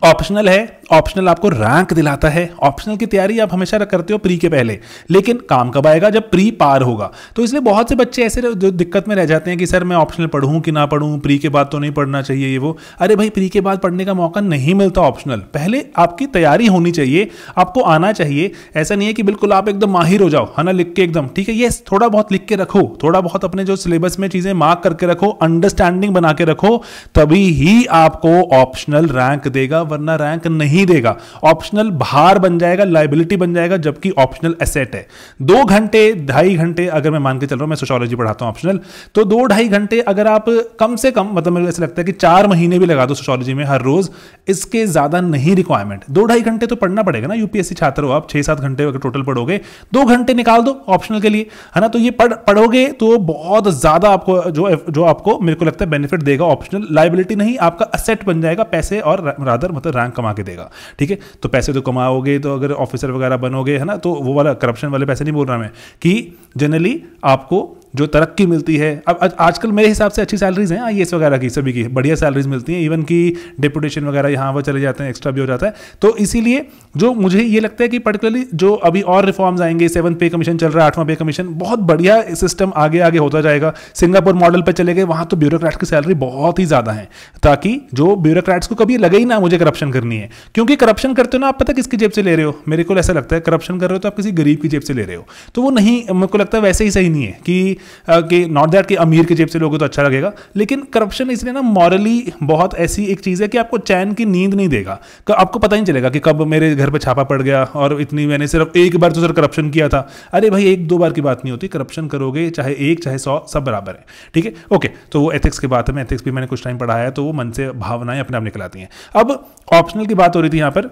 ऑप्शनल है, ऑप्शनल आपको रैंक दिलाता है। ऑप्शनल की तैयारी आप हमेशा करते हो प्री के पहले, लेकिन काम कब आएगा? जब प्री पार होगा। तो इसलिए बहुत से बच्चे ऐसे जो दिक्कत में रह जाते हैं कि सर मैं ऑप्शनल पढ़ूं कि ना पढ़ूं, प्री के बाद तो नहीं पढ़ना चाहिए ये वो। अरे भाई, प्री के बाद पढ़ने का मौका नहीं मिलता ऑप्शनल, पहले आपकी तैयारी होनी चाहिए, आपको आना चाहिए। ऐसा नहीं है कि बिल्कुल आप एकदम माहिर हो जाओ, है ना, लिख के एकदम, ठीक है। ये थोड़ा बहुत लिख के रखो, थोड़ा बहुत अपने जो सिलेबस में चीजें मार्क करके रखो, अंडरस्टैंडिंग बना के रखो, तभी ही आपको ऑप्शनल रैंक देगा, वरना रैंक नहीं देगा। ऑप्शनल भार बन जाएगा, लायबिलिटी बन जाएगा, जबकि ऑप्शनल एसेट है। 2 घंटे 2.5 घंटे अगर मैं मान के चल रहा हूं, मैं सोशियोलॉजी पढ़ाता हूं ऑप्शनल, तो 2-2.5 घंटे अगर आप कम से कम, मतलब मेरे ऐसा लगता है कि 4 महीने भी लगा दो सोशियोलॉजी में हर रोज, इसके ज्यादा नहीं रिक्वायरमेंट। 2-2.5 घंटे तो पढ़ना पड़ेगा ना, यूपीएससी छात्र हो आप, 6-7 घंटे अगर टोटल पढ़ोगे, 2 घंटे निकाल दो ऑप्शनल के लिए, है ना। तो ये पढ़ोगे तो बहुत ज्यादा आपको जो आपको मेरे को लगता है बेनिफिट देगा ऑप्शनल। लायबिलिटी नहीं, आपका एसेट बन जाएगा, पैसे और रादर मतलब रैंक कमा के देगा, ठीक है। तो पैसे तो कमाओगे, तो अगर ऑफिसर वगैरह बनोगे, है ना, तो वो वाला करप्शन वाले पैसे नहीं बोल रहा मैं, कि जनरली आपको जो तरक्की मिलती है, अब आजकल मेरे हिसाब से अच्छी सैलरीज हैं आईएएस वगैरह की, सभी की बढ़िया सैलरीज मिलती हैं, इवन की डेपुटेशन वगैरह यहाँ वो चले जाते हैं, एक्स्ट्रा भी हो जाता है। तो इसीलिए जो मुझे ये लगता है कि पर्टिकुलरली जो अभी और रिफॉर्म्स आएंगे, 7th पे कमीशन चल रहा है, 8वां पे कमीशन, बहुत बढ़िया सिस्टम आगे आगे होता जाएगा। सिंगापुर मॉडल पे चले गए, वहां तो ब्यूरोक्रेट की सैलरी बहुत ही ज्यादा है, ताकि जो ब्यूरोक्रेट्स को कभी लगे ही ना मुझे करप्शन करनी है, क्योंकि करप्शन करते हो ना आप पता किसकी जेब से ले रहे हो, मेरे को ऐसा लगता है करप्शन कर रहे हो तो आप किसी गरीब की जेब से ले रहे हो, तो वो नहीं, मेरे को लगता है वैसे ही सही नहीं है कि नॉट दैट कि अमीर की जेब से लोगे तो अच्छा लगेगा, लेकिन करप्शन इसलिए ना मॉरली बहुत ऐसी एक चीज है कि आपको चैन की नींद नहीं देगा, आपको पता ही चलेगा कि कब मेरे घर पे छापा पड़ गया और इतनी, मैंने सिर्फ एक बार तो सर करप्शन किया था। अरे भाई 1-2 बार की बात नहीं होती, करप्शन करोगे चाहे 1 चाहे 100 सब बराबर है, ठीक है, ओके। तो वो एथिक्स की बात है, मैं एथिक्स भी मैंने कुछ टाइम पढ़ाया है, तो वो मन से भावनाएं अपने आप निकल आती हैं। अब ऑप्शनल की बात हो रही थी यहाँ पर,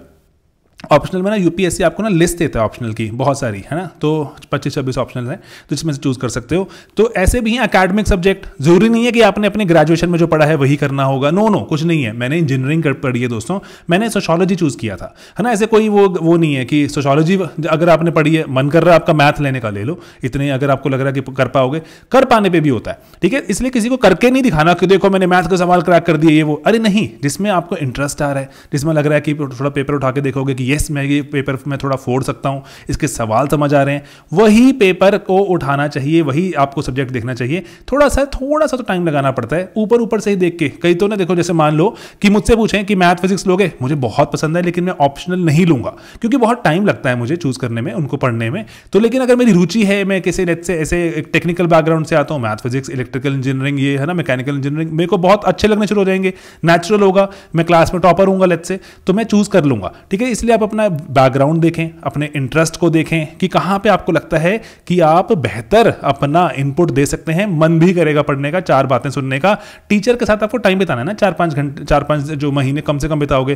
ऑप्शनल में ना यूपीएससी आपको ना लिस्ट देता है ऑप्शनल की बहुत सारी, है ना, तो 25-26 ऑप्शनल हैं, तो इसमें से चूज कर सकते हो। तो ऐसे भी हैं एकेडमिक सब्जेक्ट, जरूरी नहीं है कि आपने अपने ग्रेजुएशन में जो पढ़ा है वही करना होगा, नो कुछ नहीं है। मैंने इंजीनियरिंग पढ़ी है दोस्तों, मैंने सोशियोलॉजी चूज किया था, है ना, ऐसे कोई वो नहीं है कि सोशियोलॉजी अगर आपने पढ़ी है, मन कर रहा है आपका मैथ लेने का ले लो, इतने अगर आपको लग रहा है कि कर पाओगे, कर पाने पर भी होता है, ठीक है। इसलिए किसी को करके नहीं दिखाना कि देखो मैंने मैथ का सवाल क्रैक कर दिया ये वो, अरे नहीं, जिसमें आपको इंटरेस्ट आ रहा है, जिसमें लग रहा है कि थोड़ा पेपर उठा के देखोगे कि येस मैं ये पेपर में थोड़ा फोड़ सकता हूं, इसके सवाल समझ आ रहे हैं, वही पेपर को उठाना चाहिए, वही आपको सब्जेक्ट देखना चाहिए। थोड़ा सा तो टाइम लगाना पड़ता है, ऊपर से ही देख के। कई तो ना देखो, जैसे मान लो कि मुझसे पूछें कि मैथ फिजिक्स लोगे, मुझे बहुत पसंद है लेकिन मैं ऑप्शनल नहीं लूंगा क्योंकि बहुत टाइम लगता है मुझे चूज करने में, उनको पढ़ने में। तो लेकिन अगर मेरी रुचि है, मैं किसी ऐसे टेक्निकल बैकग्राउंड से आता हूं, मैथ फिजिक्स इलेक्ट्रिकल इंजीनियरिंग ये है ना, मैकेनिकल इंजीनियरिंग मेरे को बहुत अच्छे लगने शुरू हो जाएंगे, नेचुरल होगा, मैं क्लास में टॉपर हूंगा लेट्स से, तो मैं चूज कर लूंगा, ठीक है। इसलिए आप अपना बैकग्राउंड देखें, अपने इंटरेस्ट को देखें कि कहां पे आपको लगता है कि आप बेहतर अपना इनपुट दे सकते हैं, मन भी करेगा पढ़ने का, 4 बातें सुनने का। टीचर के साथ आपको टाइम बिताना है ना, 4-5 घंटे, 4-5 जो महीने कम से कम बिताओगे,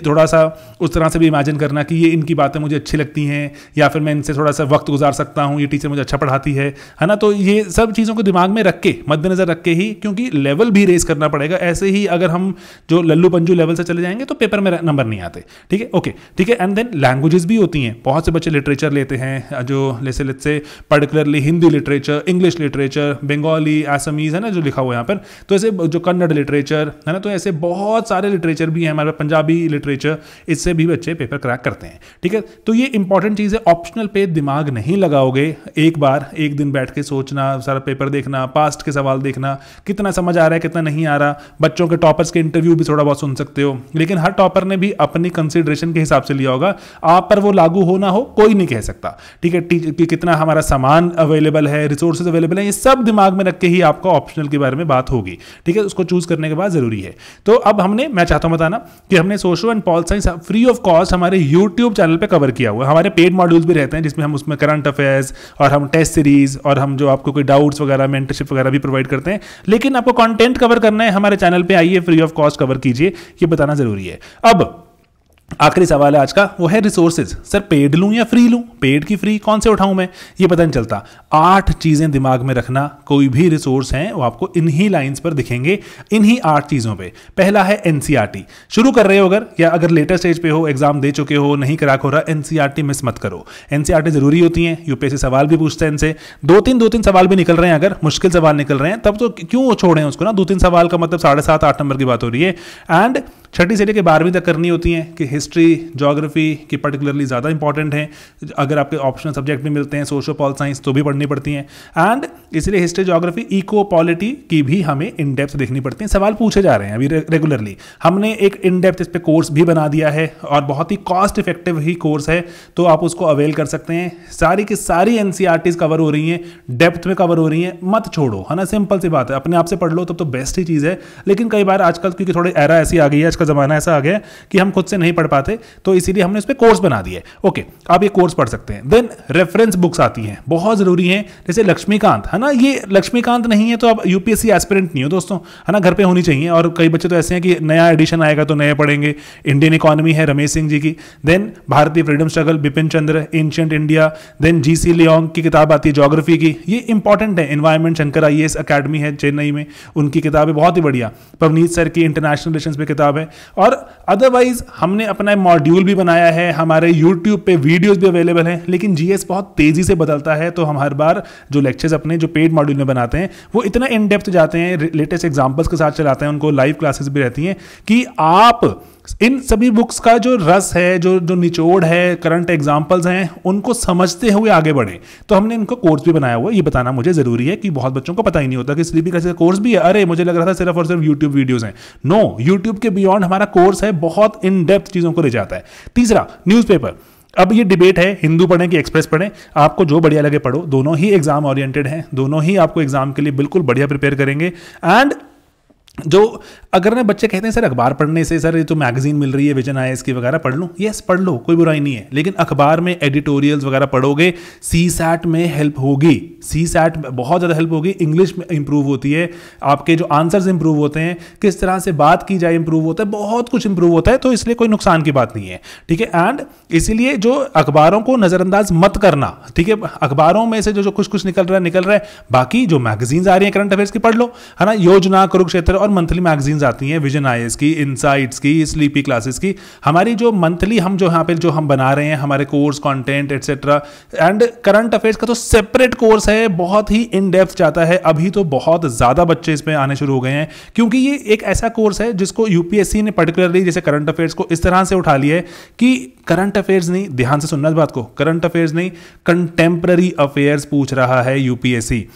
थोड़ा सा उस तरह से भी इमेजिन करना कि ये इनकी बातें मुझे अच्छी लगती हैं, या फिर मैं इनसे थोड़ा सा वक्त गुजार सकता हूं, ये टीचर मुझे अच्छा पढ़ाती है ना। तो ये सब चीज़ों को दिमाग में रख के, मद्देनजर रख के ही, क्योंकि लेवल भी रेस करना पड़ेगा, ऐसे ही अगर हम जो लल्लू पंजू लेवल से चले जाएंगे तो पेपर में नंबर नहीं आते, ठीक है, ओके, ठीक है। एंड देन लैंग्वेजेस भी होती हैं, बहुत से बच्चे लिटरेचर लेते हैं, जो जैसे let's say particularly Hindi literature, English literature, Bengali, Assamese है ना जो लिखा हुआ यहाँ पर, तो ऐसे जो कन्नड़ लिटरेचर है ना, तो ऐसे बहुत सारे लिटरेचर भी हैं हमारे, पंजाबी लिटरेचर, इससे भी बच्चे पेपर क्रैक करते हैं, ठीक है। तो ये इंपॉर्टेंट चीज़ है, ऑप्शनल पे दिमाग नहीं लगाओगे, एक दिन बैठ के सोचना, सारा पेपर देखना, पास्ट के सवाल देखना, कितना समझ आ रहा है कितना नहीं आ रहा। बच्चों के टॉपर्स के इंटरव्यू भी थोड़ा बहुत सुन सकते हो, लेकिन हर टॉपर ने भी अपनी कंसिडरेशन के हिसाब से लिया होगा, आप पर वो लागू हो ना हो कोई नहीं कह सकता, ठीक है। कि कितना हमारा सामान अवेलेबल है, रिसोर्सेज अवेलेबल है, ये सब दिमाग में रख के ही आपको ऑप्शनल के बारे में बात होगी, ठीक है। उसको चूज करने के बाद जरूरी है। तो अब मैं चाहता हूं बताना कि हमने social and pol science free of cost हमारे यूट्यूब चैनल पे कवर किया हुआ है। हमारे पेड मॉड्यूल्स भी रहते हैं जिसमें हम उसमें करंट अफेयर्स और हम टेस्ट सीरीज और हम जो आपको कोई डाउट्स वगैरह, मेंटरशिप वगैरह भी प्रोवाइड करते हैं। लेकिन आपको कंटेंट कवर करना है, हमारे चैनल पे आइए, फ्री ऑफ कॉस्ट कवर कीजिए, ये बताना जरूरी है। अब आखिरी सवाल है आज का, वो है रिसोर्सेज। सर पेड लूं या फ्री लूं, पेड की फ्री कौन से उठाऊं मैं, ये पता नहीं चलता। 8 चीजें दिमाग में रखना, कोई भी रिसोर्स हैं वो आपको इन्हीं लाइंस पर दिखेंगे, इन्हीं 8 चीजों पे। पहला है एनसीईआरटी, शुरू कर रहे हो अगर, या अगर लेटर स्टेज पे हो, एग्जाम दे चुके हो, नहीं क्रैक हो रहा, एनसीईआरटी मिस मत करो। एनसीईआरटी जरूरी होती है, यूपीएससी सवाल भी पूछते हैं इनसे, 2-3 सवाल भी निकल रहे हैं, अगर मुश्किल सवाल निकल रहे हैं तब तो क्यों छोड़ें उसको ना, 2-3 सवाल का मतलब 7.5-8 नंबर की बात हो रही है। एंड 6ठी से लेकर 12वीं तक करनी होती हैं कि हिस्ट्री, ज्योग्राफी की पर्टिकुलरली ज़्यादा इंपॉर्टेंट है। अगर आपके ऑप्शनल सब्जेक्ट भी मिलते हैं, सोशल पॉल साइंस, तो भी पढ़नी पड़ती हैं। एंड इसलिए हिस्ट्री, ज्योग्राफी, इको पॉलिटी की भी हमें इन डेप्थ देखनी पड़ती है। सवाल पूछे जा रहे हैं अभी रेगुलरली, हमने एक इन डेप्थ इस पर कोर्स भी बना दिया है और बहुत ही कॉस्ट इफेक्टिव ही कोर्स है, तो आप उसको अवेल कर सकते हैं। सारी की सारी एनसीईआरटीज कवर हो रही हैं, डेप्थ में कवर हो रही हैं, मत छोड़ो, है ना, सिंपल सी बात है। अपने आप से पढ़ लो तब तो बेस्ट ही चीज़ है। लेकिन कई बार आजकल क्योंकि थोड़ी एरा ऐसी आ गई है, का जमाना ऐसा आ गया कि हम खुद से नहीं पढ़ पाते, तो इसीलिए हमने उस पर कोर्स बना दिए। ओके, आप ये कोर्स पढ़ सकते हैं। देन रेफरेंस बुक्स आती हैं, बहुत जरूरी है, जैसे लक्ष्मीकांत, है ना, ये लक्ष्मीकांत नहीं है तो आप यूपीएससी एस्पिरेंट नहीं हो दोस्तों, है ना, घर पे होनी चाहिए। और कई बच्चे तो ऐसे हैं कि नया एडिशन आएगा तो नए पढ़ेंगे। इंडियन इकोनॉमी है रमेश सिंह जी की, देन भारतीय freedom struggle Bipin Chandra, ancient India, then G C Leong की किताब आती है ज्योग्राफी की, ये इंपॉर्टेंट है। एनवायरमेंट शंकर आईएएस एकेडमी है चेन्नई में, उनकी किताब है बहुत ही बढ़िया। पवनीत सर की इंटरनेशनल रिलेशंस पे किताब है, और अदरवाइज हमने अपना मॉड्यूल भी बनाया है, हमारे यूट्यूब पे वीडियोस भी अवेलेबल हैं, लेकिन जीएस बहुत तेजी से बदलता है, तो हम हर बार जो लेक्चर्स अपने जो पेड मॉड्यूल में बनाते हैं वो इतना इन डेप्थ जाते हैं, लेटेस्ट एग्जांपल्स के साथ चलाते हैं, उनको लाइव क्लासेस भी रहती हैं कि आप इन सभी बुक्स का जो रस है, जो निचोड़ है, करंट एग्जांपल्स हैं, उनको समझते हुए आगे बढ़े। तो हमने इनको कोर्स भी बनाया हुआ है। ये बताना मुझे जरूरी है कि बहुत बच्चों को पता ही नहीं होता कि स्लीपी क्लासेस कोर्स भी है। अरे मुझे लग रहा था सिर्फ और सिर्फ यूट्यूब वीडियोस हैं। नो, यूट्यूब के बियॉन्ड हमारा कोर्स है, बहुत इन डेप्थ चीजों को ले जाता है। तीसरा, न्यूज़पेपर। अब ये डिबेट है, हिंदू पढ़ें कि एक्सप्रेस पढ़ें, आपको जो बढ़िया लगे पढ़ो, दोनों ही एग्जाम ओरिएंटेड हैं, दोनों ही आपको एग्जाम के लिए बिल्कुल बढ़िया प्रिपेयर करेंगे। एंड जो अगर ना बच्चे कहते हैं सर अखबार पढ़ने से, सर ये तो मैगजीन मिल रही है विजन आईएएस की वगैरह पढ़ लूँ, यस पढ़ लो, कोई बुराई नहीं है, लेकिन अखबार में एडिटोरियल्स वगैरह पढ़ोगे, सीसैट में हेल्प होगी, सीसैट बहुत ज़्यादा हेल्प होगी, इंग्लिश में इंप्रूव होती है, आपके जो आंसर्स इंप्रूव होते हैं, किस तरह से बात की जाए इंप्रूव होता है, बहुत कुछ इंप्रूव होता है, तो इसलिए कोई नुकसान की बात नहीं है, ठीक है। एंड इसीलिए जो अखबारों को नज़रअंदाज मत करना, ठीक है, अखबारों में से जो कुछ निकल रहा है, बाकी जो मैगजीन्स आ रही हैं करंट अफेयर्स की पढ़ लो, है ना, योजना, कुरुक्षेत्र और मंथली मैगजीन्स आती हैं, विजन आईएएस की, इनसाइट्स की, स्लीपी क्लासेस की, हमारी जो मंथली हम जो यहाँ पे जो हम बना रहे हैं, हमारे course, content etcetera, and current affairs का तो सेपरेट कोर्स है, बहुत ही इन डेप्थ जाता है। अभी तो बहुत ज़्यादा बच्चे इसमें आने शुरू हो गए हैं, क्योंकि ये एक ऐसा कोर्स है जिसको यूपीएससी ने पर्टिकुलरली जैसे करंट अफेयर्स को इस तरह से उठा लिया है कि करंट अफेयर्स नहीं, ध्यान से सुनना इस बात को, करंट अफेयर्स नहीं, कंटेम्पररी अफेयर्स पूछ रहा है यूपीएससी।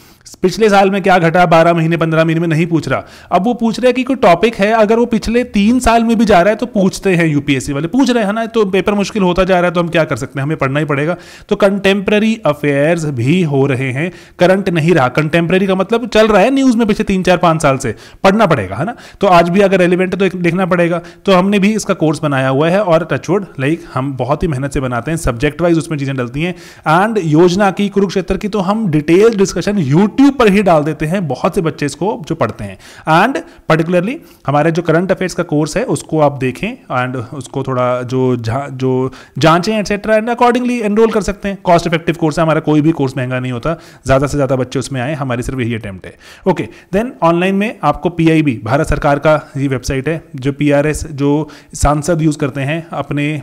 पिछले साल में क्या घटा 12 महीने 15 महीने में नहीं पूछ रहा, अब वो पूछ रहे हैं कि कोई टॉपिक है, अगर वो पिछले 3 साल में भी जा रहा है तो पूछते हैं, यूपीएससी वाले पूछ रहे हैं ना, तो पेपर मुश्किल होता जा रहा है, तो हम क्या कर सकते हैं, हमें पढ़ना ही पड़ेगा। तो कंटेम्पररी अफेयर्स भी हो रहे हैं, करंट नहीं रहा। कंटेम्पररी का मतलब चल रहा है न्यूज में पिछले 3-4-5 साल से, पढ़ना पड़ेगा, है ना, तो आज भी अगर रेलिवेंट है तो देखना पड़ेगा। तो हमने भी इसका कोर्स बनाया हुआ है, और टचवुड लाइक हम बहुत ही मेहनत से बनाते हैं, सब्जेक्ट वाइज उसमें चीजें डलती हैं। एंड योजना की, कुरुक्षेत्र की तो हम डिटेल डिस्कशन यूट्यूब पर ही डाल देते हैं, बहुत से बच्चे इसको जो पढ़ते हैं। एंड पर्टिकुलरली हमारे जो करंट अफेयर्स का कोर्स है उसको आप देखें एंड उसको थोड़ा जो जांचें एटसेट्रा, एंड अकॉर्डिंगली एनरोल कर सकते हैं। कॉस्ट इफेक्टिव कोर्स है हमारा, कोई भी कोर्स महंगा नहीं होता, ज्यादा से ज्यादा बच्चे उसमें आए, हमारी सिर्फ यही अटेम्प्ट है। ओके, देन ऑनलाइन में आपको पीआईबी, भारत सरकार का ये वेबसाइट है, जो पीआरएस जो सांसद यूज करते हैं अपने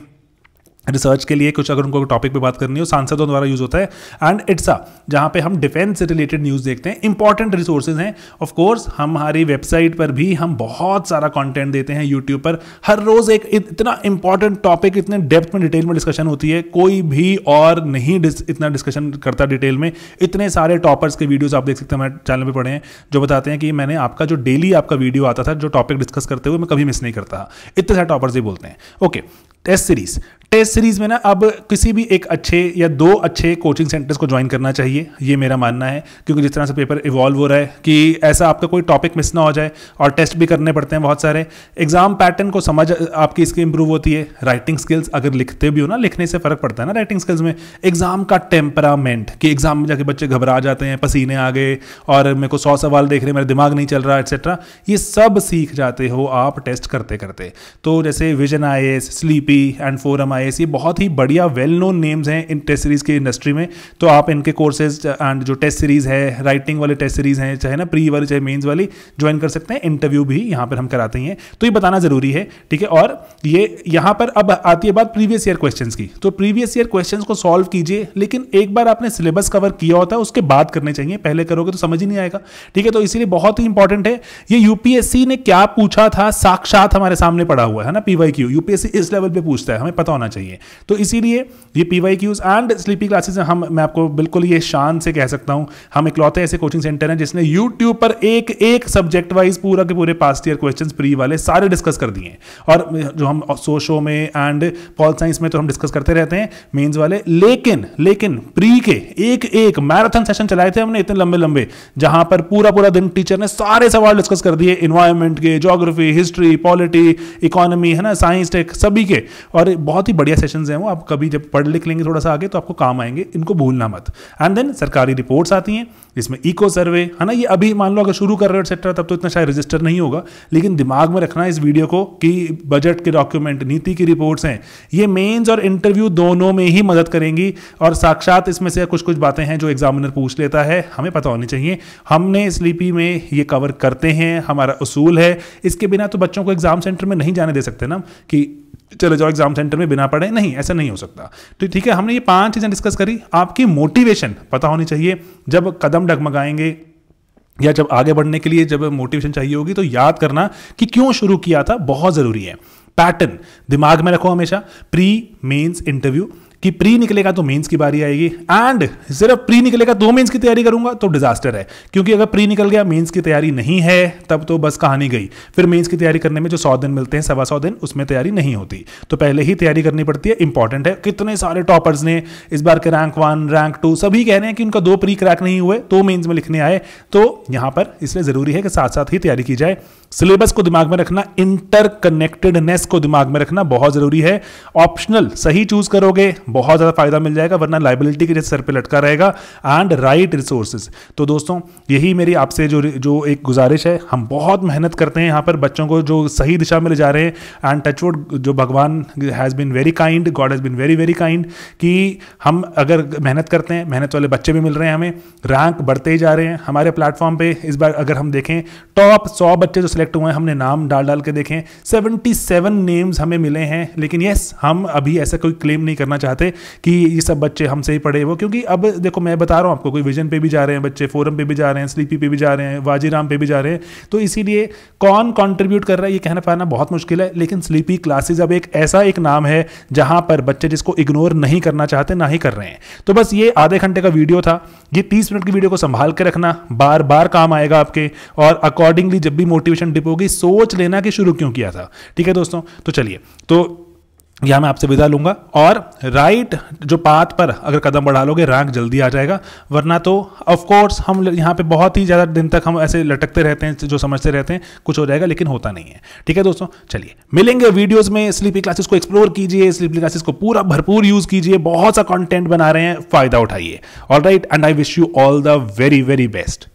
रिसर्च के लिए, कुछ अगर उनको टॉपिक पे बात करनी हो, सांसदों द्वारा यूज होता है। एंड इट्सा, जहां पे हम डिफेंस से रिलेटेड न्यूज़ देखते हैं, इंपॉर्टेंट रिसोर्सेज हैं। ऑफ कोर्स हमारी वेबसाइट पर भी हम बहुत सारा कंटेंट देते हैं, यूट्यूब पर हर रोज एक इतना इंपॉर्टेंट टॉपिक, इतने डेप्थ में डिटेल में डिस्कशन होती है, कोई भी और नहीं इतना डिस्कशन करता डिटेल में। इतने सारे टॉपर्स के वीडियोस आप देख सकते हैं, हमारे चैनल पर पढ़े हैं, जो बताते हैं कि मैंने आपका जो डेली आपका वीडियो आता था, जो टॉपिक डिस्कस करते हुए, मैं कभी मिस नहीं करता। इतने सारे टॉपर्स ही बोलते हैं। ओके, टेस्ट सीरीज में ना अब किसी भी एक अच्छे या 2 अच्छे कोचिंग सेंटर्स को ज्वाइन करना चाहिए, ये मेरा मानना है, क्योंकि जिस तरह से पेपर इवॉल्व हो रहा है कि ऐसा आपका कोई टॉपिक मिस ना हो जाए, और टेस्ट भी करने पड़ते हैं बहुत सारे। एग्जाम पैटर्न को समझ आपकी इसकी इंप्रूव होती है। राइटिंग स्किल्स अगर लिखते भी हो ना, लिखने से फर्क पड़ता है ना राइटिंग स्किल्स में। एग्जाम का टेम्परामेंट, कि एग्जाम में जाके बच्चे घबरा जाते हैं, पसीने आ गए और मेरे को 100 सवाल देख रहे, मेरा दिमाग नहीं चल रहा, एटसेट्रा, ये सब सीख जाते हो आप टेस्ट करते करते। तो जैसे vision IAS, sleepy and forum IAS, ये बहुत ही बढ़िया वेल नोन नेम्स हैं इन टेस्ट सीरीज की इंडस्ट्री में। तो आप इनके कोर्सेज एंड जो टेस्ट सीरीज है, राइटिंग वाले टेस्ट सीरीज हैं, चाहे ना प्री वाली चाहे मेंस वाली, ज्वाइन कर सकते हैं। इंटरव्यू भी यहाँ पर हम कराते हैं, तो ये बताना जरूरी है, ठीक है। और ये यहाँ पर अब आती है बात प्रीवियस ईयर क्वेश्चंस की। तो प्रीवियस ईयर क्वेश्चंस को सॉल्व कीजिए, लेकिन एक बार आपने सिलेबस कवर किया होता है उसके बाद करने चाहिए, पहले करोगे तो समझ ही नहीं आएगा, ठीक है। तो इसीलिए बहुत ही इंपॉर्टेंट है, ये यूपीएससी ने क्या पूछा था साक्षात हमारे सामने पड़ा हुआ है ना, पीवाईक्यू। यूपीएससी इस लेवल पे पूछता है, हमें पता होना चाहिए। तो इसीलिए ये पीवाईक्यूज एंड स्लीपी क्लासेस मैं आपको बिल्कुल ये शान से कह सकता हूं, हम इकलौते ऐसे कोचिंग सेंटर हैं जिसने यूट्यूब पर एक सब्जेक्ट वाइज पूरा के पूरे पास्ट ईयर क्वेश्चंस प्री वाले सारे डिस्कस कर दिए हैं। और जो हम सोशो में एंड पॉल साइंस में तो हम डिस्कस करते रहते हैं मेंस वाले, लेकिन प्री के एक मैराथन सेशन चलाए थे हमने इतने लंबे, जहां पर पूरा दिन टीचर ने सारे सवाल डिस्कस कर दिए, इन्वायरमेंट के, ज्योग्राफी, हिस्ट्री, पॉलिटी, इकोनॉमी, है ना, साइंस, टेक, सभी के। और बहुत ही बढ़िया सेशंस हैं वो, आप कभी जब पढ़ लिख लेंगे थोड़ा सा आगे तो आपको काम आएंगे, इनको भूलना मत। एंड देन सरकारी रिपोर्ट्स आती हैं, इसमें इको सर्वे है ना, ये अभी मान लो अगर शुरू कर रहे हो एक्सेट्रा तब तो इतना शायद रजिस्टर नहीं होगा, लेकिन दिमाग में रखना इस वीडियो को कि बजट के डॉक्यूमेंट, नीति की रिपोर्ट्स हैं, ये मेंस और इंटरव्यू दोनों में ही मदद करेंगी। और साक्षात इसमें से कुछ कुछ बातें हैं जो एग्जामिनर पूछ लेता है, हमें पता होनी चाहिए। हमने स्लीपी में ये कवर करते हैं, हमारा उसूल है। इसके बिना तो बच्चों को एग्जाम सेंटर में नहीं जाने दे सकते ना कि चले जाओ एग्जाम सेंटर में बिना पढ़े, नहीं, ऐसा नहीं हो सकता। तो ठीक है, हमने ये 5 चीजें डिस्कस करी। आपकी मोटिवेशन पता होनी चाहिए, जब कदम डगमगाएंगे या जब आगे बढ़ने के लिए जब मोटिवेशन चाहिए होगी तो याद करना कि क्यों शुरू किया था, बहुत जरूरी है। पैटर्न दिमाग में रखो हमेशा, प्री मेंस इंटरव्यू, कि प्री निकलेगा तो मेंस की बारी आएगी, एंड सिर्फ प्री निकलेगा तो मेंस की तैयारी करूंगा तो डिजास्टर है, क्योंकि अगर प्री निकल गया मेंस की तैयारी नहीं है तब तो बस कहानी गई। फिर मेंस की तैयारी करने में जो 100 दिन मिलते हैं, 125 दिन, उसमें तैयारी नहीं होती। तो पहले ही तैयारी करनी पड़ती है, इंपॉर्टेंट है। कितने सारे टॉपर्स ने इस बार के रैंक 1 रैंक 2 सभी कह रहे हैं कि उनका 2 प्री क्रैक नहीं हुए तो मेंस में लिखने आए, तो यहां पर इसलिए जरूरी है कि साथ साथ ही तैयारी की जाए। सिलेबस को दिमाग में रखना, इंटरकनेक्टेडनेस को दिमाग में रखना बहुत जरूरी है। ऑप्शनल सही चूज करोगे बहुत ज्यादा फायदा मिल जाएगा, वरना लाइबिलिटी के जैसे सर पे लटका रहेगा। And right resources. तो दोस्तों यही मेरी आपसे जो एक गुजारिश है, हम बहुत मेहनत करते हैं यहाँ पर बच्चों को जो सही दिशा में ले जा रहे हैं। एंड टचवुड, जो भगवान has been very kind, God has been very very kind, कि हम अगर मेहनत करते हैं, मेहनत वाले बच्चे भी मिल रहे हैं, हमें रैंक बढ़ते ही जा रहे हैं हमारे प्लेटफॉर्म पे। इस बार अगर हम देखें टॉप 100 बच्चे जो सिलेक्ट हुए हैं, हमने नाम डाल डाल के देखें, 77 नेम्स हमें मिले हैं। लेकिन यस, हम अभी ऐसा कोई क्लेम नहीं करना चाहते कि ये सब बच्चे हमसे ही पढ़े वो, क्योंकि अब देखो मैं बता रहा हूं आपको, कोई विजन पे भी जा रहे हैं बच्चे, फोरम पे भी जा रहे हैं, स्लीपी पे भी जा रहे हैं, वाजीराम पे भी जा रहे हैं। तो इसीलिए कौन कंट्रीब्यूट कर रहा है ये कहना पाना बहुत मुश्किल है। लेकिन स्लीपी क्लासेस अब एक ऐसा एक नाम है जहां पर बच्चे जिसको इग्नोर नहीं करना चाहते, ना ही कर रहे हैं। तो बस ये आधे घंटे का वीडियो था, ये 30 मिनट की वीडियो को संभाल के रखना, बार बार काम आएगा आपके। और अकॉर्डिंगली जब भी मोटिवेशन डिप होगी, सोच लेना कि शुरू क्यों किया था। ठीक है दोस्तों, तो चलिए, तो यहां मैं आपसे विदा लूंगा। और राइट जो पाथ पर अगर कदम बढ़ा लोगे, रैंक जल्दी आ जाएगा। वरना तो ऑफ कोर्स हम यहाँ पे बहुत ही ज़्यादा दिन तक हम ऐसे लटकते रहते हैं, जो समझते रहते हैं कुछ हो जाएगा, लेकिन होता नहीं है। ठीक है दोस्तों, चलिए मिलेंगे वीडियोस में। स्लीपी क्लासेस को एक्सप्लोर कीजिए, स्लीपी क्लासेस को पूरा भरपूर यूज कीजिए, बहुत सा कंटेंट बना रहे हैं, फायदा उठाइए। Alright, and I wish you all the very very best.